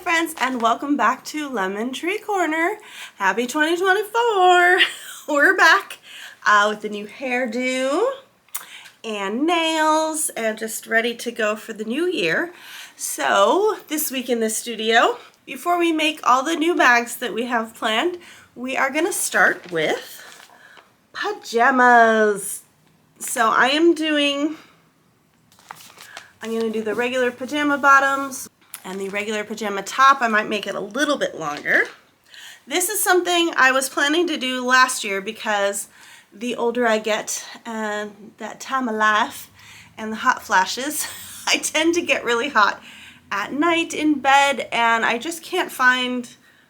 friends, and welcome back to Lemon Tree Corner. Happy 2024! We're back with a new hairdo and nails and just ready to go for the new year. So this week in the studio, before we make all the new bags that we have planned, we are going to start with pajamas. So I'm going to do the regular pajama bottoms and the regular pajama top. I might make it a little bit longer. This is something I was planning to do last year because the older I get and that time of life and the hot flashes, I tend to get really hot at night in bed, and I just can't find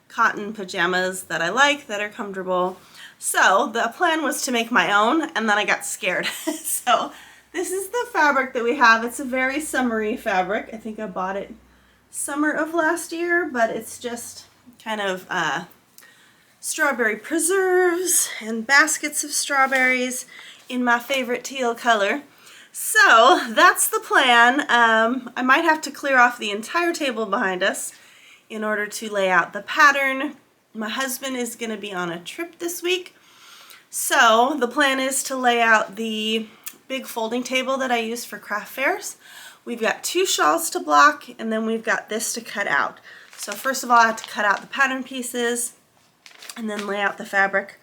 cotton pajamas that I like, that are comfortable. So the plan was to make my own, and then I got scared. So this is the fabric that we have. It's a very summery fabric. I think I bought it summer of last year, but it's just kind of strawberry preserves and baskets of strawberries in my favorite teal color. So that's the plan. I might have to clear off the entire table behind us in order to lay out the pattern. My husband is going to be on a trip this week, so the plan is to lay out the big folding table that I use for craft fairs. We've got 2 shawls to block, and then we've got this to cut out. So first of all, I have to cut out the pattern pieces and then lay out the fabric.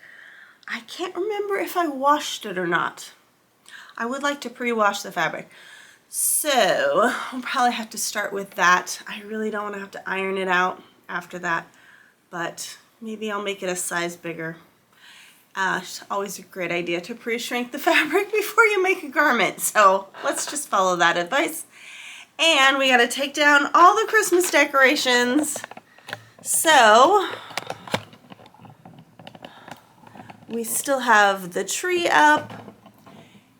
I can't remember if I washed it or not. I would like to pre-wash the fabric. So I'll probably have to start with that. I really don't want to have to iron it out after that, but maybe I'll make it a size bigger. It's always a great idea to pre-shrink the fabric before you make a garment. So let's just follow that advice. And we got to take down all the Christmas decorations. So we still have the tree up,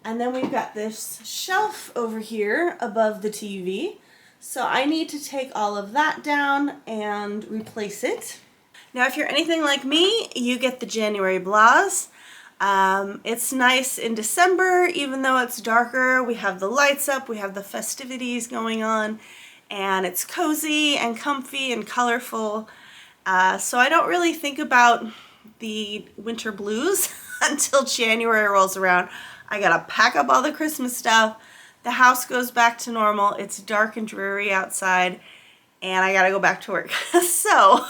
and then we've got this shelf over here above the TV. So I need to take all of that down and replace it. Now, if you're anything like me, you get the January blahs. It's nice in December, even though it's darker. We have the lights up, we have the festivities going on, and it's cozy and comfy and colorful. So I don't really think about the winter blues until January rolls around. I gotta pack up all the Christmas stuff. The house goes back to normal. It's dark and dreary outside, and I gotta go back to work. So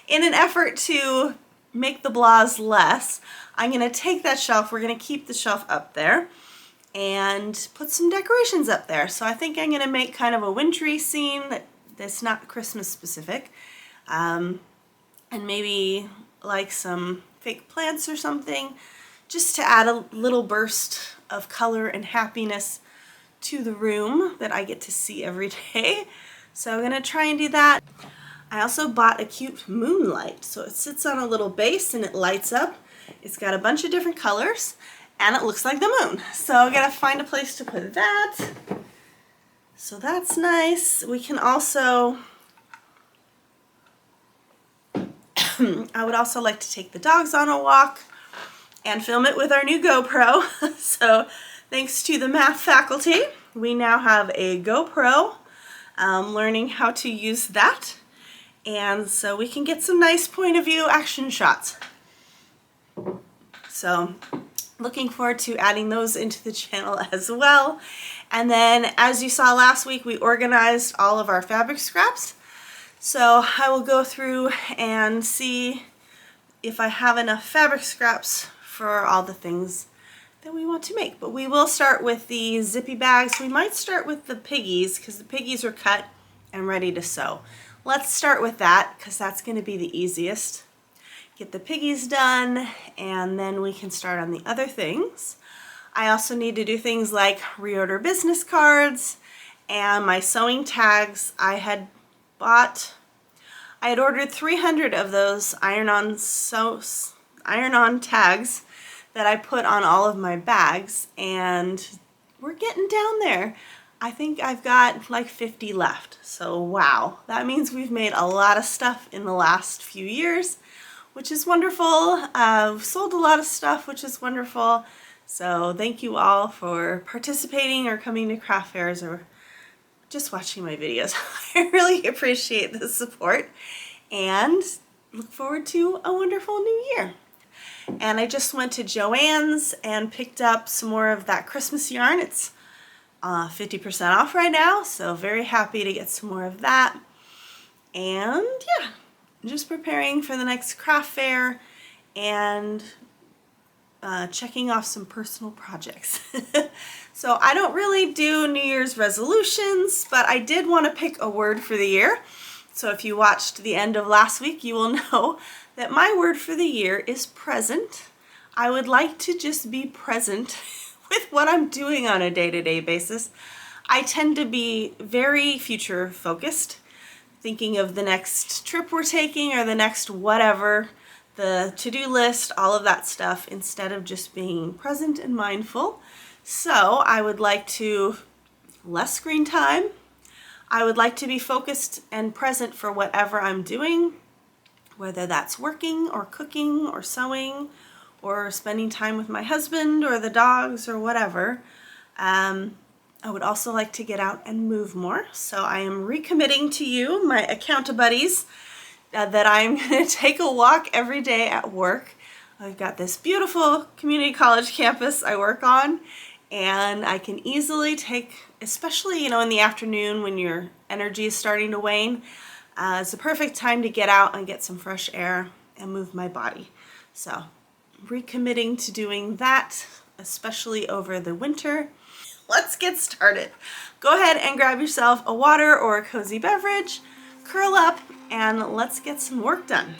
in an effort to make the blahs less, I'm going to take that shelf, we're going to keep the shelf up there, and put some decorations up there. So I think I'm going to make kind of a wintry scene that's not Christmas specific, and maybe like some fake plants or something, just to add a little burst of color and happiness to the room that I get to see every day. So I'm going to try and do that. I also bought a cute moonlight, so it sits on a little base and it lights up. It's got a bunch of different colors and it looks like the moon. So I gotta find a place to put that. So that's nice. We can also, I would also like to take the dogs on a walk and film it with our new GoPro. So thanks to the math faculty, we now have a GoPro, learning how to use that. And so we can get some nice point of view action shots. So looking forward to adding those into the channel as well. And then, as you saw last week, we organized all of our fabric scraps. So I will go through and see if I have enough fabric scraps for all the things that we want to make. But we will start with the zippy bags. We might start with the piggies because the piggies are cut and ready to sew. Let's start with that because that's going to be the easiest. Get the piggies done, and then we can start on the other things. I also need to do things like reorder business cards and my sewing tags. I had ordered 300 of those iron-on tags that I put on all of my bags, and we're getting down there. I think I've got like 50 left. So wow, that means we've made a lot of stuff in the last few years, which is wonderful. We've sold a lot of stuff, which is wonderful. So thank you all for participating or coming to craft fairs or just watching my videos. I really appreciate the support and look forward to a wonderful new year. And I just went to Joann's and picked up some more of that Christmas yarn. It's 50% off right now, so very happy to get some more of that. And yeah, just preparing for the next craft fair and checking off some personal projects. So I don't really do New Year's resolutions, but I did want to pick a word for the year. So if you watched the end of last week, you will know that my word for the year is present. I would like to just be present with what I'm doing on a day-to-day basis. I tend to be very future focused, thinking of the next trip we're taking or the next whatever, the to-do list, all of that stuff, instead of just being present and mindful. So I would like to less screen time. I would like to be focused and present for whatever I'm doing, whether that's working or cooking or sewing or spending time with my husband or the dogs or whatever. I would also like to get out and move more. So I am recommitting to you, my account-a-buddies, that I'm going to take a walk every day at work. I've got this beautiful community college campus I work on, and I can easily take, especially in the afternoon when your energy is starting to wane, it's a perfect time to get out and get some fresh air and move my body. So recommitting to doing that, especially over the winter. Let's get started. Go ahead and grab yourself a water or a cozy beverage, curl up, and let's get some work done.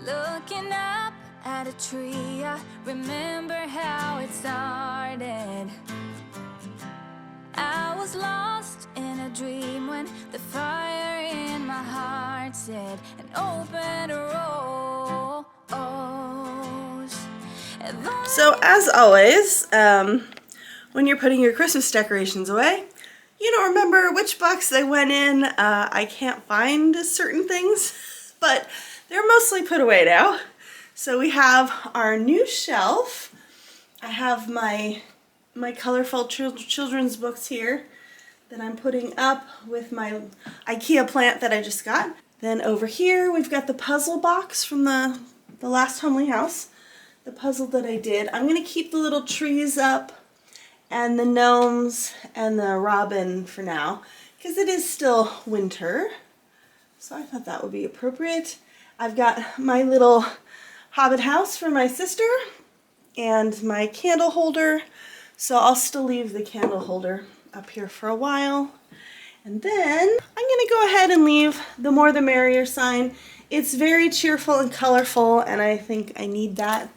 Looking up at a tree, I remember how it started. I was lost in a dream when the fire in my heart said an open rose. So as always, when you're putting your Christmas decorations away, you don't remember which box they went in. I can't find certain things, but they're mostly put away now. So we have our new shelf. I have my colorful children's books here that I'm putting up with my IKEA plant that I just got. Then over here we've got the puzzle box from the last homely house, the puzzle that I did. I'm going to keep the little trees up and the gnomes and the robin for now because it is still winter. So I thought that would be appropriate. I've got my little hobbit house for my sister and my candle holder. So I'll still leave the candle holder up here for a while. And then I'm going to go ahead and leave the more the merrier sign. It's very cheerful and colorful, and I think I need that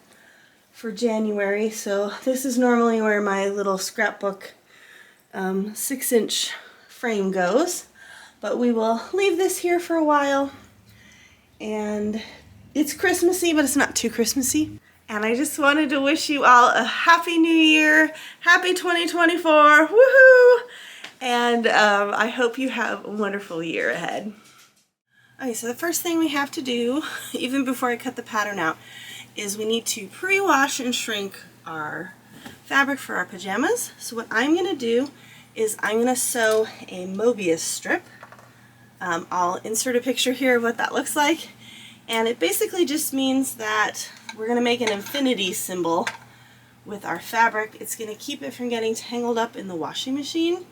for January. So this is normally where my little scrapbook 6-inch frame goes. But we will leave this here for a while. And it's Christmassy, but it's not too Christmassy. And I just wanted to wish you all a happy new year, happy 2024, woohoo! And I hope you have a wonderful year ahead. Okay, so the first thing we have to do, even before I cut the pattern out, is we need to pre-wash and shrink our fabric for our pajamas. So what I'm going to do is I'm going to sew a Mobius strip. I'll insert a picture here of what that looks like. And it basically just means that we're going to make an infinity symbol with our fabric. It's going to keep it from getting tangled up in the washing machine.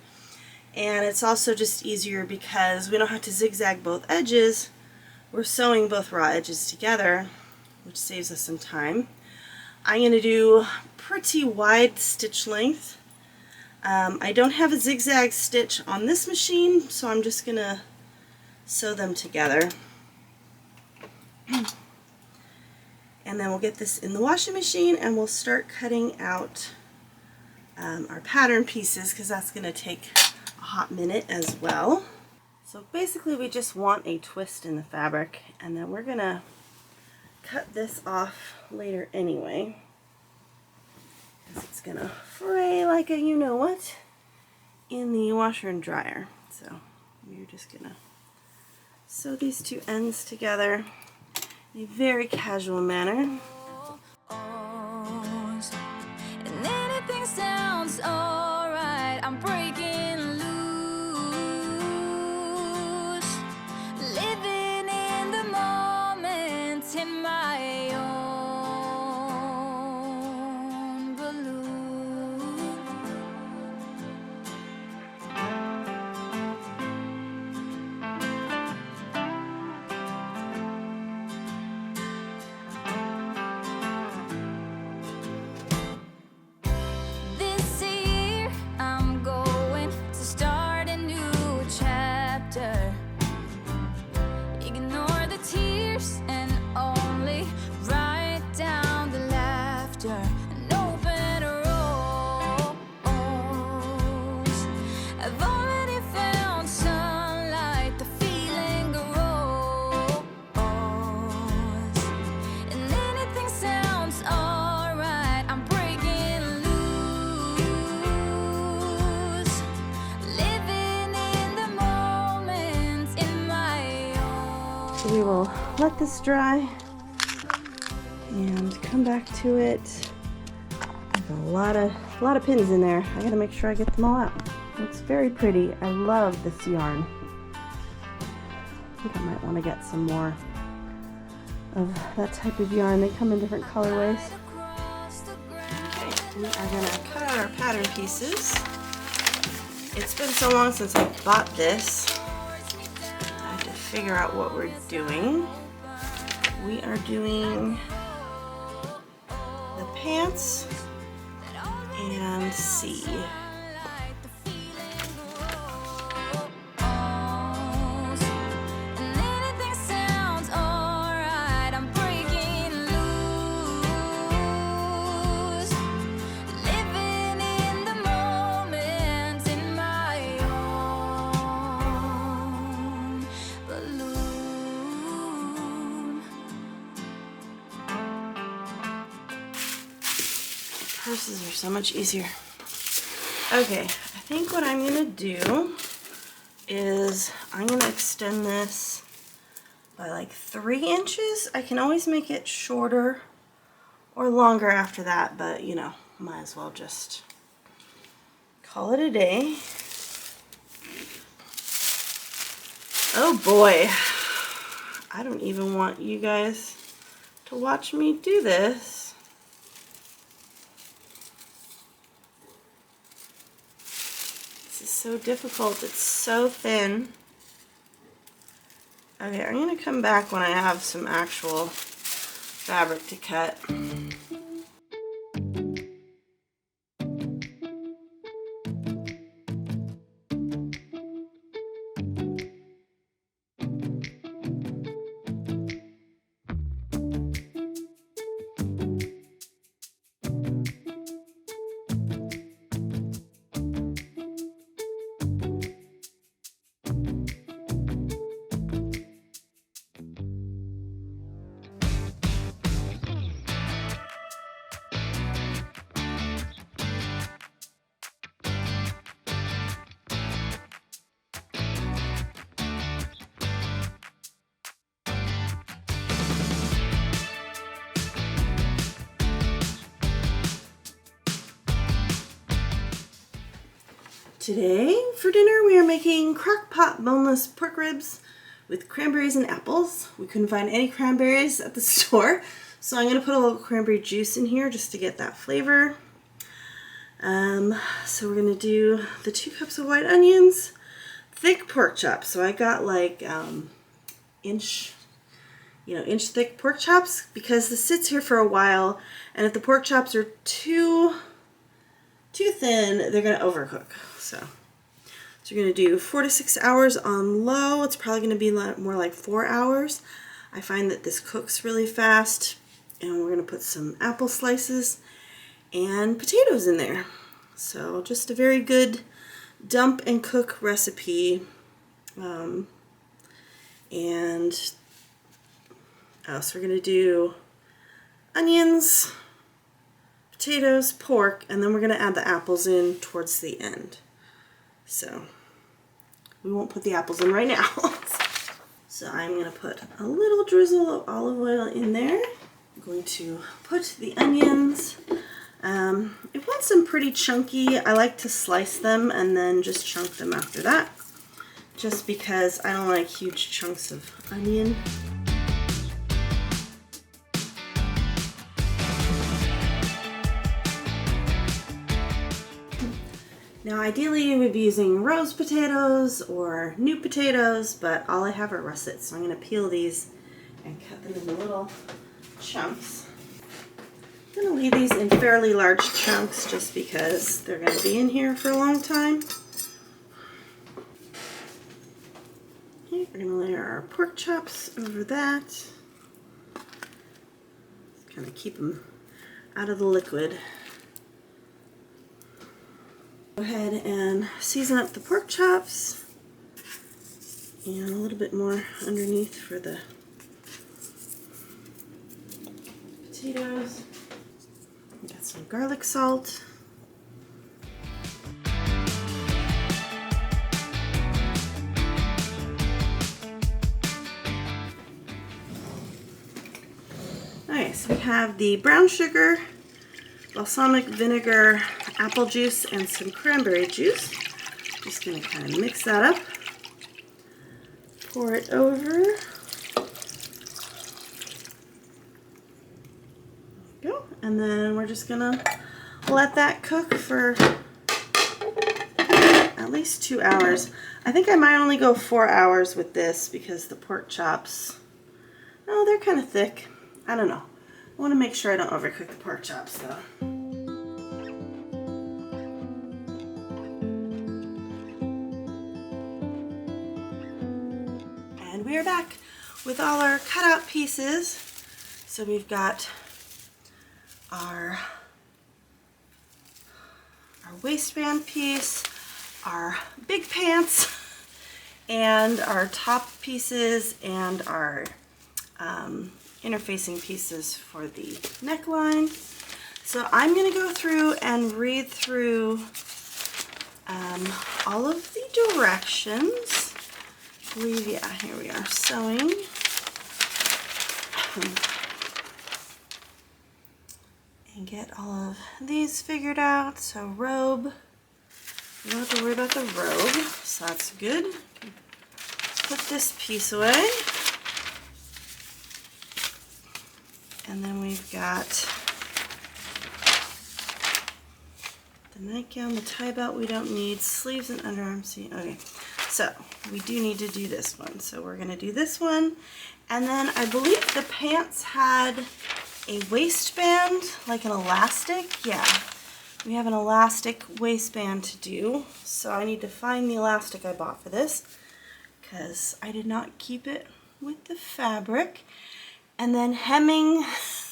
And it's also just easier because we don't have to zigzag both edges. We're sewing both raw edges together, which saves us some time. I'm going to do pretty wide stitch length. I don't have a zigzag stitch on this machine, so I'm just going to sew them together. And then we'll get this in the washing machine and we'll start cutting out our pattern pieces because that's going to take a hot minute as well. So basically we just want a twist in the fabric, and then we're going to cut this off later anyway because it's going to fray like a you-know-what in the washer and dryer. So we're just gonna sew these two ends together in a very casual manner. And anything sounds alright. I'm breaking loose, living in the moment in my own balloon. This year I'm going to start a new chapter. Ignore the tears and only write down the laughter and open rose. I've already found sunlight, the feeling grows. And anything sounds alright. I'm breaking loose, living in the moment in my own. So we will let this dry and come back to it. There's a lot of pins in there. I gotta make sure I get them all out. It's very pretty. I love this yarn. I think I might want to get some more of that type of yarn. They come in different colorways. Okay, we are gonna cut out our pattern pieces. It's been so long since I bought this. I have to figure out what we're doing. We are doing the pants and C. And anything sounds alright. I'm breaking loose, living in the moment in my own balloon. Purses are so much easier. Okay, I think what I'm gonna do is I'm gonna extend this by like 3 inches. I can always make it shorter or longer after that, but you know, might as well just call it a day. Oh boy, I don't even want you guys to watch me do this. This is so difficult, it's so thin. Okay, I'm gonna come back when I have some actual fabric to cut. Today for dinner we are making Crockpot boneless pork ribs with cranberries and apples. We couldn't find any cranberries at the store, so I'm going to put a little cranberry juice in here just to get that flavor. So we're going to do the 2 cups of white onions, thick pork chops. So I got like inch thick pork chops because this sits here for a while, and if the pork chops are too thin, they're going to overcook. So you're going to do 4 to 6 hours on low. It's probably going to be more like 4 hours. I find that this cooks really fast. And we're going to put some apple slices and potatoes in there. So just a very good dump and cook recipe. So we're going to do onions, potatoes, pork, and then we're going to add the apples in towards the end. So we won't put the apples in right now. So I'm going to put a little drizzle of olive oil in there. I'm going to put the onions. I want them pretty chunky. I like to slice them and then just chunk them after that, just because I don't like huge chunks of onion. Now ideally you would be using rose potatoes or new potatoes, but all I have are russets, so I'm going to peel these and cut them into little chunks. I'm going to leave these in fairly large chunks just because they're going to be in here for a long time. Okay, we're going to layer our pork chops over that. Kind of keep them out of the liquid. Go ahead and season up the pork chops and a little bit more underneath for the potatoes. Got some garlic salt. Alright, so we have the brown sugar, balsamic vinegar, apple juice, and some cranberry juice. Just going to kind of mix that up. Pour it over. Go. And then we're just going to let that cook for at least 2 hours. I think I might only go 4 hours with this because the pork chops, oh, they're kind of thick. I don't know. I want to make sure I don't overcook the pork chops though. And we are back with all our cutout pieces. So we've got our waistband piece, our big pants, and our top pieces, and our interfacing pieces for the neckline. So I'm going to go through and read through all of the directions. I believe, yeah, here we are sewing. And get all of these figured out. So robe, you don't have to worry about the robe, so that's good. Put this piece away. And then we've got the nightgown, the tie belt we don't need, sleeves and underarm seam. Okay, so we do need to do this one. So we're going to do this one. And then I believe the pants had a waistband, like an elastic. Yeah, we have an elastic waistband to do. So I need to find the elastic I bought for this because I did not keep it with the fabric. And then hemming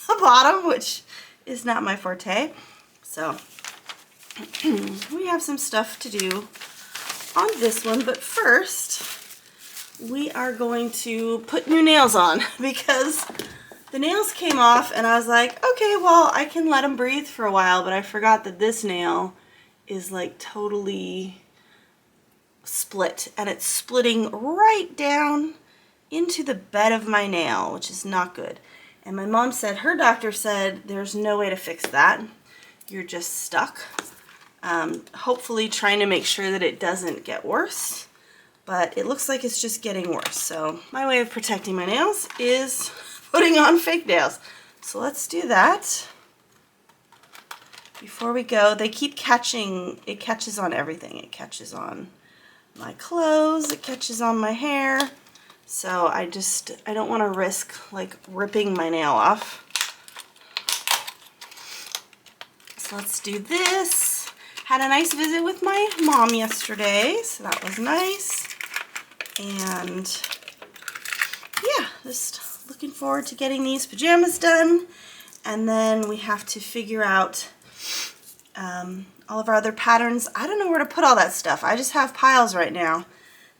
the bottom, which is not my forte. So we have some stuff to do on this one, but first we are going to put new nails on because the nails came off and I was like, okay, well, I can let them breathe for a while, but I forgot that this nail is like totally split, and it's splitting right down into the bed of my nail, which is not good. And my mom said, her doctor said, there's no way to fix that. You're just stuck. Hopefully trying to make sure that it doesn't get worse, but it looks like it's just getting worse. So my way of protecting my nails is putting on fake nails. So let's do that. Before we go, they keep catching, it catches on everything. It catches on my clothes, it catches on my hair. So I don't want to risk like ripping my nail off. So let's do this. Had a nice visit with my mom yesterday, so that was nice. And yeah, just looking forward to getting these pajamas done. And then we have to figure out all of our other patterns. I don't know where to put all that stuff. I just have piles right now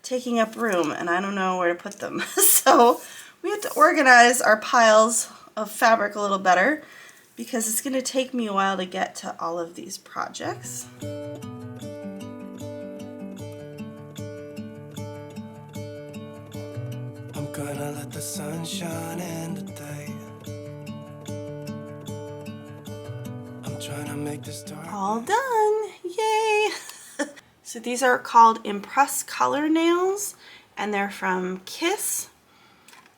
taking up room and I don't know where to put them. So we have to organize our piles of fabric a little better because it's going to take me a while to get to all of these projects. let the sun shine in today. I'm trying to make this dark. All done, yay! So these are called Impress Color nails, and they're from Kiss,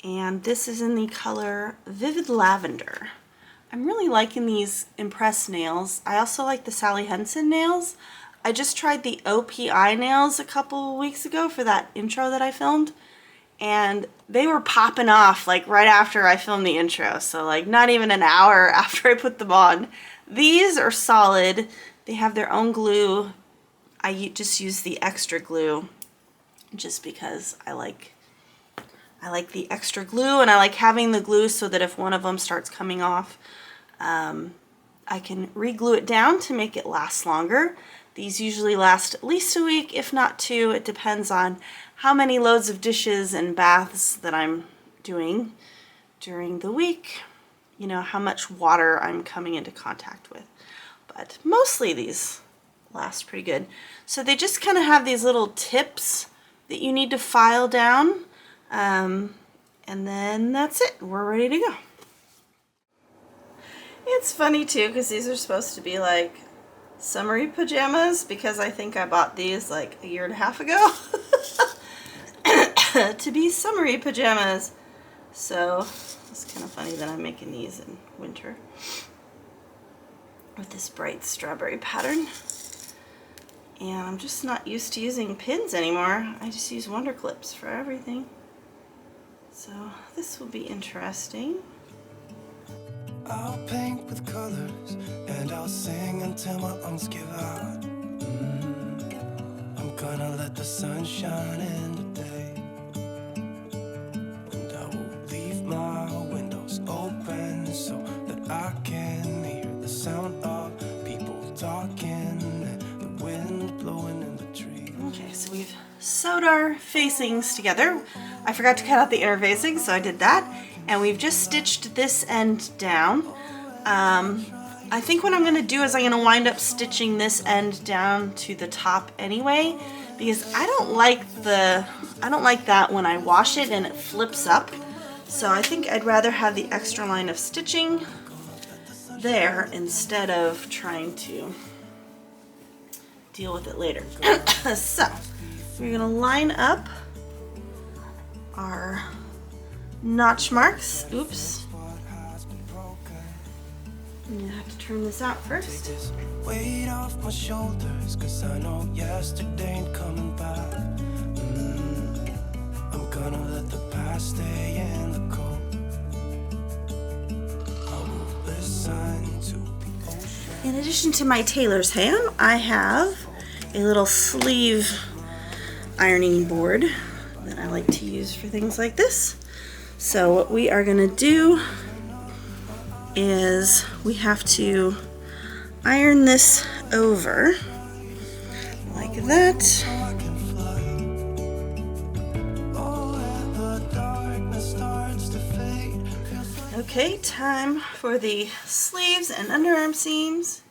and this is in the color Vivid Lavender. I'm really liking these Impress nails. I also like the Sally Henson nails. I just tried the OPI nails a couple weeks ago for that intro that I filmed, and they were popping off like right after I filmed the intro, so like not even an hour after I put them on. These are solid. They have their own glue. I just use the extra glue just because I like the extra glue, and I like having the glue so that if one of them starts coming off, I can re-glue it down to make it last longer. These usually last at least a week, if not 2. It depends on how many loads of dishes and baths that I'm doing during the week. You know, how much water I'm coming into contact with. But mostly these last pretty good. So they just kind of have these little tips that you need to file down. And then that's it. We're ready to go. It's funny too, because these are supposed to be like summery pajamas, because I think I bought these like a year and a half ago to be summery pajamas. So it's kind of funny that I'm making these in winter with this bright strawberry pattern. And I'm just not used to using pins anymore. I just use Wonder Clips for everything. So this will be interesting. I'll paint with colors and I'll sing until my lungs give out. I'm gonna let the sun shine in today, and I will leave my windows open so that I can hear the sound of people talking and the wind blowing in the trees. Okay, so we've sewed our facings together. I forgot to cut out the interfacing, so I did that. And we've just stitched this end down. I think what I'm going to do is I'm going to wind up stitching this end down to the top anyway, because I don't like that when I wash it and it flips up. So I think I'd rather have the extra line of stitching there instead of trying to deal with it later. So we're going to line up our notch marks. Oops. I'm gonna have to turn this out first. Weight off my shoulders, 'cause I know yesterday ain't coming back. I'm gonna let the past stay in the cold. I will listen to the ocean. In addition to my tailor's ham, I have a little sleeve ironing board that I like to use for things like this. So what we are gonna do is we have to iron this over like that. Okay, time for the sleeves and underarm seams.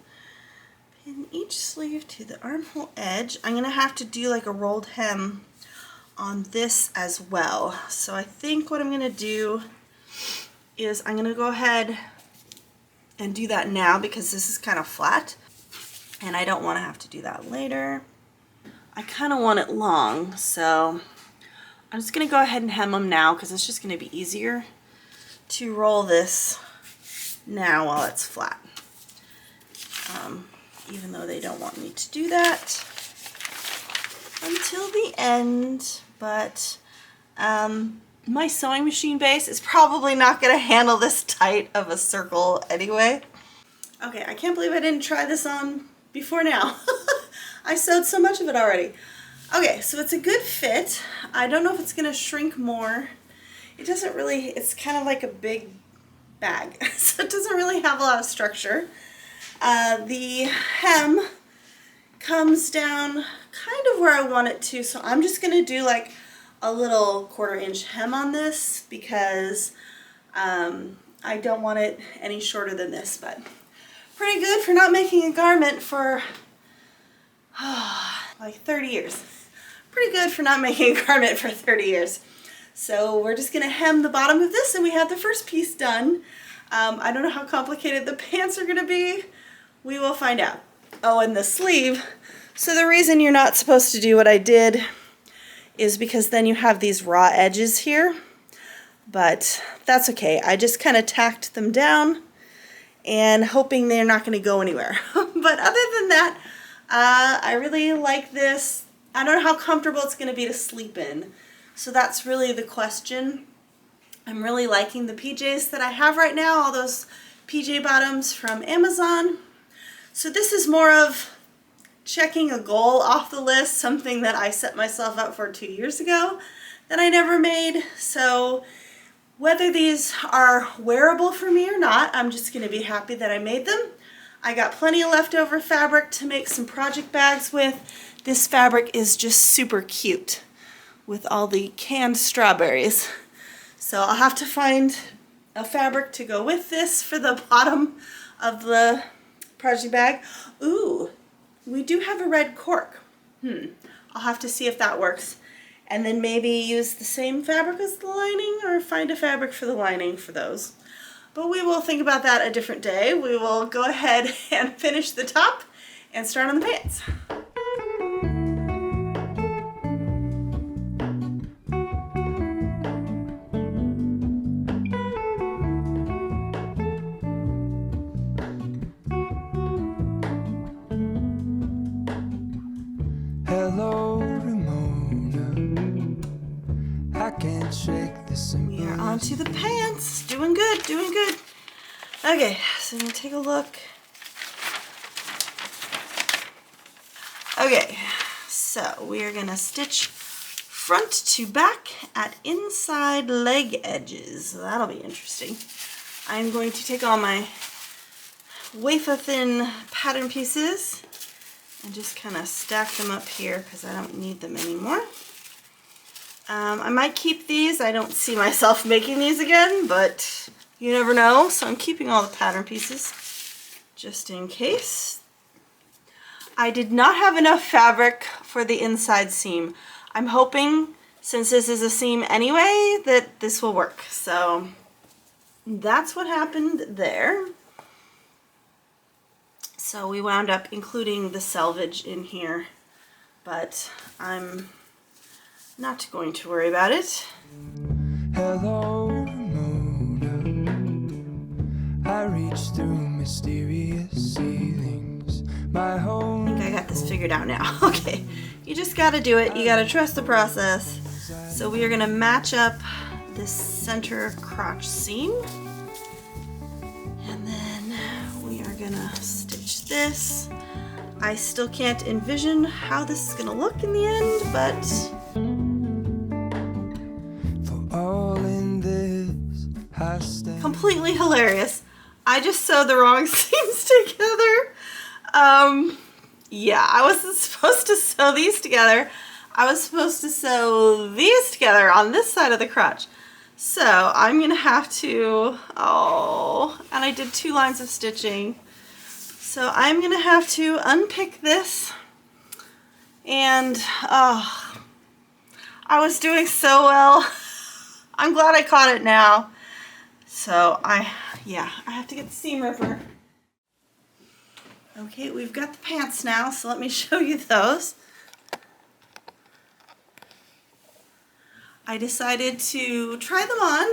Pin each sleeve to the armhole edge. I'm gonna have to do like a rolled hem on this as well. So I think what I'm gonna do is I'm gonna go ahead and do that now because this is kind of flat and I don't want to have to do that later. I kind of want it long, so I'm just gonna go ahead and hem them now because it's just gonna be easier to roll this now while it's flat, even though they don't want me to do that until the end. But my sewing machine base is probably not going to handle this tight of a circle anyway. Okay, I can't believe I didn't try this on before now. I sewed so much of it already. Okay, so it's a good fit. I don't know if it's going to shrink more. It doesn't really, it's kind of like a big bag, so it doesn't really have a lot of structure. The hem comes down kind of where I want it to, so I'm just going to do like a little 1/4 inch hem on this because I don't want it any shorter than this, but pretty good for not making a garment for like 30 years. Pretty good for not making a garment for 30 years. So we're just gonna hem the bottom of this and we have the first piece done. I don't know how complicated the pants are gonna be. We will find out. Oh, and the sleeve. So the reason you're not supposed to do what I did is because then you have these raw edges here, but that's okay. I just kind of tacked them down and hoping they're not going to go anywhere. But other than that, I really like this. I don't know how comfortable it's going to be to sleep in. So that's really the question. I'm really liking the PJs that I have right now, all those PJ bottoms from Amazon. So this is more of checking a goal off the list, something that I set myself up for 2 years ago that I never made. So whether these are wearable for me or not, I'm just going to be happy that I made them. I got plenty of leftover fabric to make some project bags with. This fabric is just super cute with all the canned strawberries. So I'll have to find a fabric to go with this for the bottom of the project bag. Ooh, we do have a red cork. I'll have to see if that works. And then maybe use the same fabric as the lining or find a fabric for the lining for those. But we will think about that a different day. We will go ahead and finish the top and start on the pants. Hello, Ramona. I can't shake this. We are on to the pants. Doing good, doing good. Okay, so I'm gonna take a look. Okay, so we are gonna stitch front to back at inside leg edges. So that'll be interesting. I'm going to take all my wafer thin pattern pieces and just kind of stack them up here because I don't need them anymore. I might keep these. I don't see myself making these again, but you never know. So I'm keeping all the pattern pieces just in case. I did not have enough fabric for the inside seam. I'm hoping, since this is a seam anyway, that this will work. So that's what happened there. So we wound up including the selvage in here, but I'm not going to worry about it. Hello, Ramona. I reach through mysterious ceilings. My home. I think I got this figured out now. Okay, you just gotta do it. You gotta trust the process. So we are gonna match up this center crotch seam. And then we are gonna stitch this. I still can't envision how this is gonna look in the end, but all in this, I stand. completely hilarious. I just sewed the wrong seams together. Yeah, I wasn't supposed to sew these together. I was supposed to sew these together on this side of the crotch. So I'm gonna have to, and I did 2 lines of stitching. So I'm gonna have to unpick this, and I was doing so well. I'm glad I caught it now. So I have to get the seam ripper. Okay, we've got the pants now, so let me show you those. I decided to try them on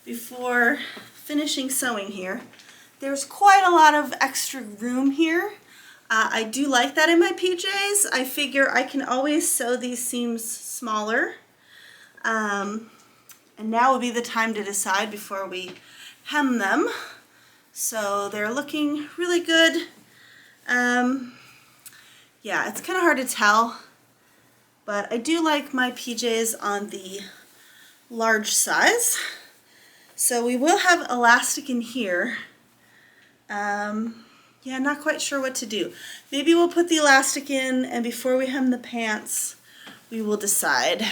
before finishing sewing here. There's quite a lot of extra room here. I do like that in my PJs. I figure I can always sew these seams smaller. And now would be the time to decide before we hem them. So they're looking really good. Yeah, it's kind of hard to tell, but I do like my PJs on the large size. So we will have elastic in here. Yeah, not quite sure what to do. Maybe we'll put the elastic in, and before we hem the pants, we will decide.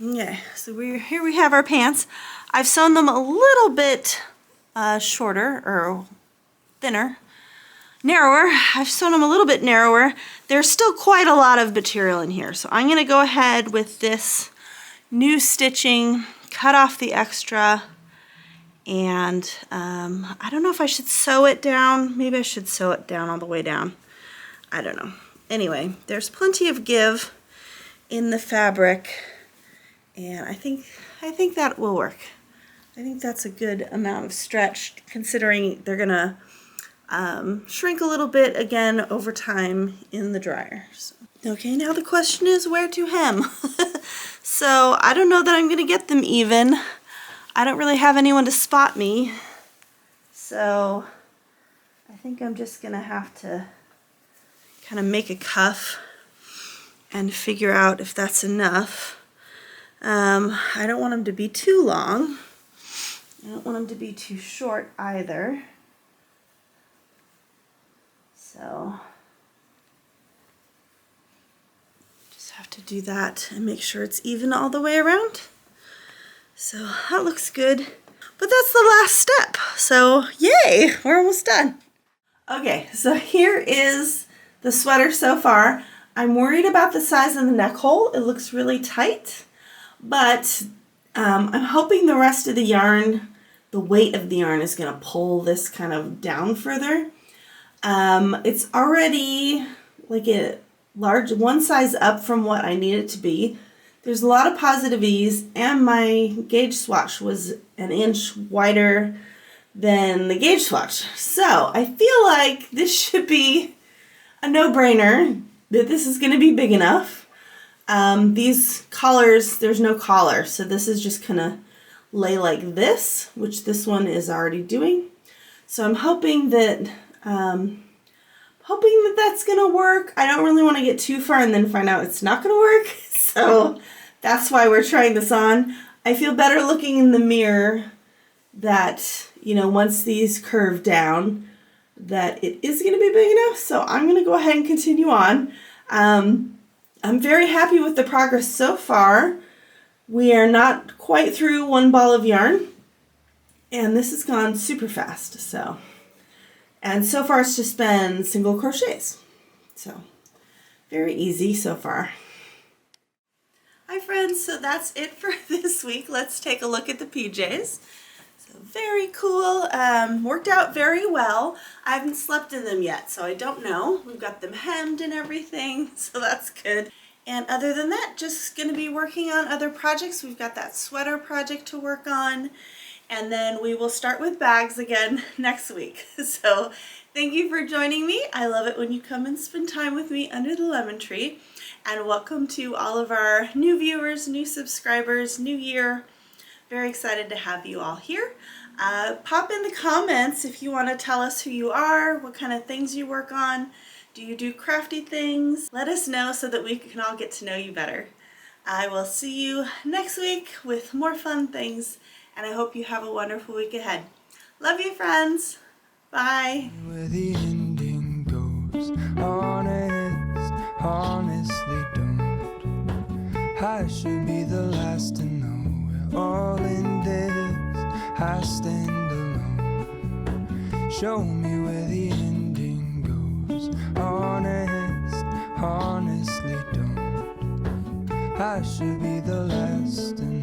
Okay, so here we have our pants. I've sewn them a little bit shorter, or thinner, narrower. I've sewn them a little bit narrower. There's still quite a lot of material in here, so I'm going to go ahead with this new stitching, cut off the extra, and I don't know if I should sew it down. Maybe I should sew it down all the way down. I don't know. Anyway, there's plenty of give in the fabric, and I think that will work. I think that's a good amount of stretch, considering they're gonna shrink a little bit again over time in the dryer. So, okay, now the question is where to hem. So I don't know that I'm gonna get them even. I don't really have anyone to spot me, so I think I'm just gonna have to kind of make a cuff and figure out if that's enough. I don't want them to be too long. I don't want them to be too short either. So just have to do that and make sure it's even all the way around. So that looks good. But that's the last step. So yay, we're almost done. Okay, so here is the sweater so far. I'm worried about the size of the neck hole. It looks really tight, but I'm hoping the rest of the yarn, the weight of the yarn is gonna pull this kind of down further. It's already like a large, one size up from what I need it to be. There's a lot of positive ease, and my gauge swatch was an inch wider than the gauge swatch. So I feel like this should be a no-brainer, that this is going to be big enough. These collars, there's no collar, so this is just going to lay like this, which this one is already doing. So I'm hoping that that's going to work. I don't really want to get too far and then find out it's not going to work. So that's why we're trying this on. I feel better looking in the mirror that, you know, once these curve down, that it is going to be big enough. So I'm going to go ahead and continue on. I'm very happy with the progress so far. We are not quite through one ball of yarn, and this has gone super fast. And so far it's just been single crochets. So very easy so far. Hi friends, so that's it for this week. Let's take a look at the PJs. So very cool, worked out very well. I haven't slept in them yet, so I don't know. We've got them hemmed and everything, so that's good. And other than that, just gonna be working on other projects. We've got that sweater project to work on, and then we will start with bags again next week. So thank you for joining me. I love it when you come and spend time with me under the lemon tree. And welcome to all of our new viewers, new subscribers, new year. Very excited to have you all here. Pop in the comments if you want to tell us who you are, what kind of things you work on. Do you do crafty things? Let us know so that we can all get to know you better. I will see you next week with more fun things, and I hope you have a wonderful week ahead. Love you, friends. Bye. Where the ending goes, honestly don't. I should be the last to know. We're all in this, I stand alone. Show me where the ending goes, honestly don't. I should be the last to know.